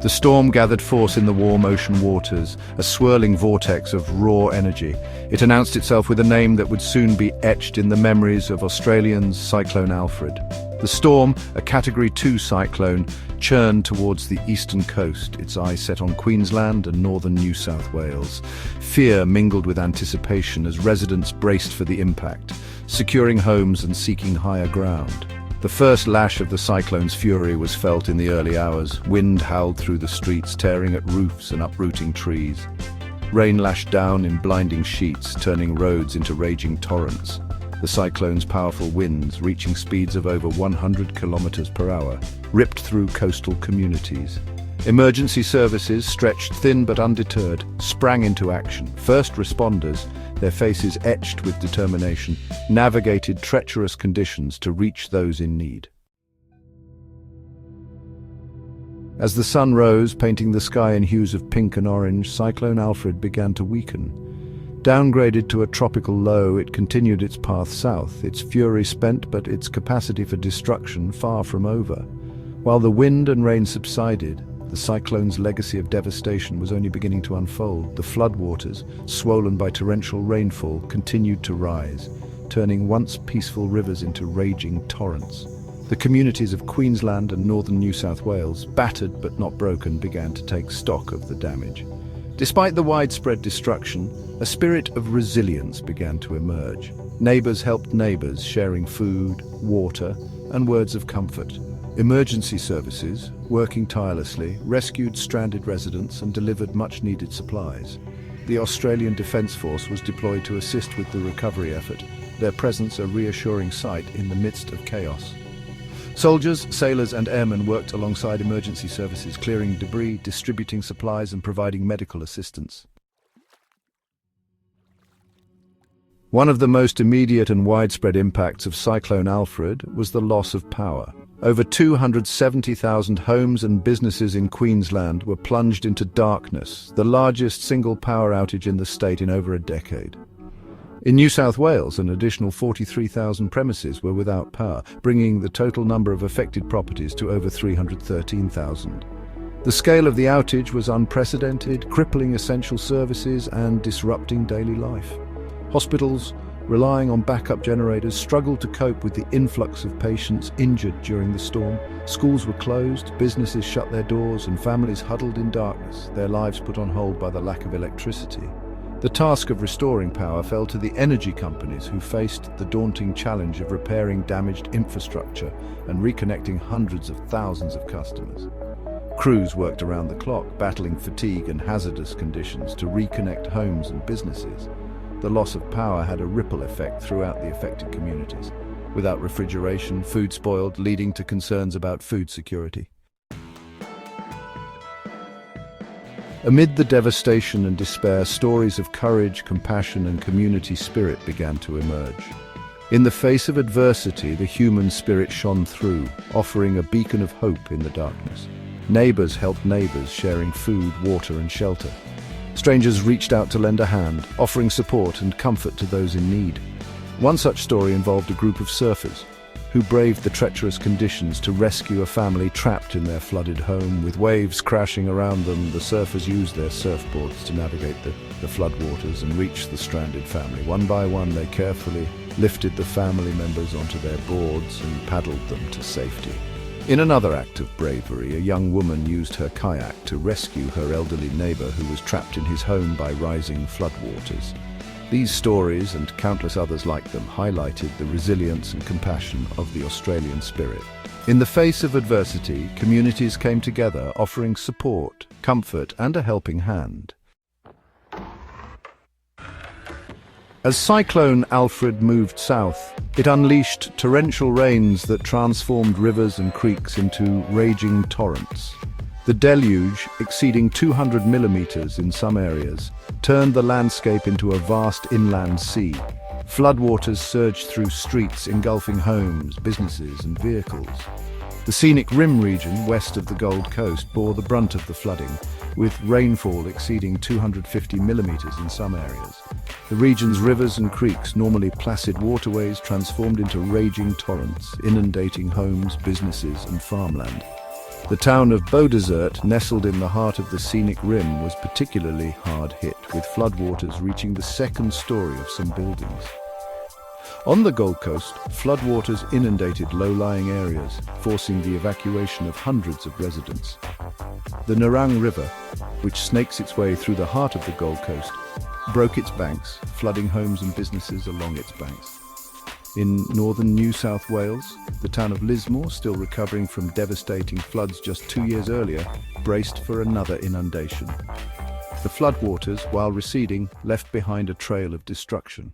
The storm gathered force in the warm ocean waters, a swirling vortex of raw energy. It announced itself with a name that would soon be etched in the memories of Australians, Cyclone Alfred. The storm, a Category 2 cyclone, churned towards the eastern coast, its eyes set on Queensland and northern New South Wales. Fear mingled with anticipation as residents braced for the impact, securing homes and seeking higher ground. The first lash of the cyclone's fury was felt in the early hours. Wind howled through the streets, tearing at roofs and uprooting trees. Rain lashed down in blinding sheets, turning roads into raging torrents. The cyclone's powerful winds, reaching speeds of over 100 kilometers per hour, ripped through coastal communities. Emergency services, stretched thin but undeterred, sprang into action. First responders, their faces etched with determination, navigated treacherous conditions to reach those in need. As the sun rose, painting the sky in hues of pink and orange, Cyclone Alfred began to weaken. Downgraded to a tropical low, it continued its path south, its fury spent but its capacity for destruction far from over. While the wind and rain subsided, the cyclone's legacy of devastation was only beginning to unfold. The floodwaters, swollen by torrential rainfall, continued to rise, turning once peaceful rivers into raging torrents. The communities of Queensland and northern New South Wales, battered but not broken, began to take stock of the damage. Despite the widespread destruction, a spirit of resilience began to emerge. Neighbours helped neighbours, sharing food, water, and words of comfort. Emergency services, working tirelessly, rescued stranded residents and delivered much-needed supplies. The Australian Defence Force was deployed to assist with the recovery effort, their presence a reassuring sight in the midst of chaos. Soldiers, sailors and airmen worked alongside emergency services, clearing debris, distributing supplies and providing medical assistance. One of the most immediate and widespread impacts of Cyclone Alfred was the loss of power. Over 270,000 homes and businesses in Queensland were plunged into darkness, the largest single power outage in the state in over a decade. In New South Wales, an additional 43,000 premises were without power, bringing the total number of affected properties to over 313,000. The scale of the outage was unprecedented, crippling essential services and disrupting daily life. Hospitals, relying on backup generators, struggled to cope with the influx of patients injured during the storm. Schools were closed, businesses shut their doors, and families huddled in darkness, their lives put on hold by the lack of electricity. The task of restoring power fell to the energy companies, who faced the daunting challenge of repairing damaged infrastructure and reconnecting hundreds of thousands of customers. Crews worked around the clock, battling fatigue and hazardous conditions to reconnect homes and businesses. The loss of power had a ripple effect throughout the affected communities. Without refrigeration, food spoiled, leading to concerns about food security. Amid the devastation and despair, stories of courage, compassion, and community spirit began to emerge. In the face of adversity, the human spirit shone through, offering a beacon of hope in the darkness. Neighbors helped neighbors, sharing food, water, and shelter. Strangers reached out to lend a hand, offering support and comfort to those in need. One such story involved a group of surfers who braved the treacherous conditions to rescue a family trapped in their flooded home. With waves crashing around them, the surfers used their surfboards to navigate the floodwaters and reach the stranded family. One by one, they carefully lifted the family members onto their boards and paddled them to safety. In another act of bravery, a young woman used her kayak to rescue her elderly neighbor who was trapped in his home by rising floodwaters. These stories, and countless others like them, highlighted the resilience and compassion of the Australian spirit. In the face of adversity, communities came together, offering support, comfort, and a helping hand. As Cyclone Alfred moved south, it unleashed torrential rains that transformed rivers and creeks into raging torrents. The deluge, exceeding 200 millimeters in some areas, turned the landscape into a vast inland sea. Floodwaters surged through streets, engulfing homes, businesses, and vehicles. The scenic Rim region, west of the Gold Coast, bore the brunt of the flooding, with rainfall exceeding 250 millimeters in some areas. The region's rivers and creeks, normally placid waterways, transformed into raging torrents, inundating homes, businesses, and farmland. The town of Beaudesert, nestled in the heart of the scenic rim, was particularly hard hit, with floodwaters reaching the second story of some buildings. On the Gold Coast, floodwaters inundated low-lying areas, forcing the evacuation of hundreds of residents. The Nerang River, which snakes its way through the heart of the Gold Coast, broke its banks, flooding homes and businesses along its banks. In northern New South Wales, the town of Lismore, still recovering from devastating floods just 2 years earlier, braced for another inundation. The floodwaters, while receding, left behind a trail of destruction.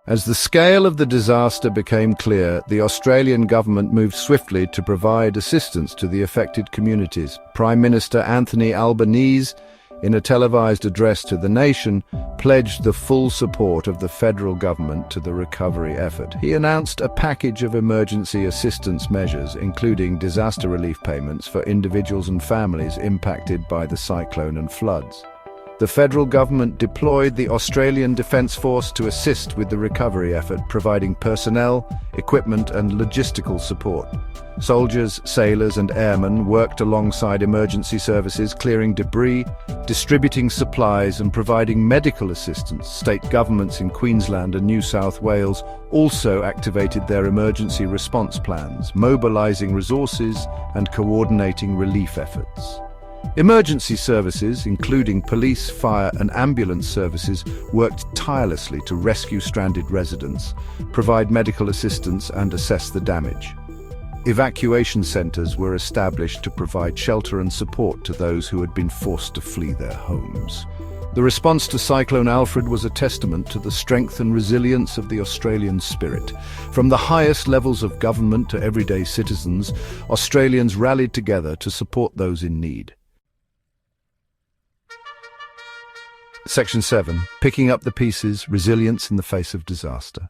As the scale of the disaster became clear, the Australian government moved swiftly to provide assistance to the affected communities. Prime Minister Anthony Albanese, in a televised address to the nation, pledged the full support of the federal government to the recovery effort. He announced a package of emergency assistance measures, including disaster relief payments for individuals and families impacted by the cyclone and floods. The federal government deployed the Australian Defence Force to assist with the recovery effort, providing personnel, equipment and logistical support. Soldiers, sailors and airmen worked alongside emergency services, clearing debris, distributing supplies and providing medical assistance. State governments in Queensland and New South Wales also activated their emergency response plans, mobilising resources and coordinating relief efforts. Emergency services, including police, fire and ambulance services, worked tirelessly to rescue stranded residents, provide medical assistance and assess the damage. Evacuation centres were established to provide shelter and support to those who had been forced to flee their homes. The response to Cyclone Alfred was a testament to the strength and resilience of the Australian spirit. From the highest levels of government to everyday citizens, Australians rallied together to support those in need. Section 7. Picking up the pieces, resilience in the face of disaster.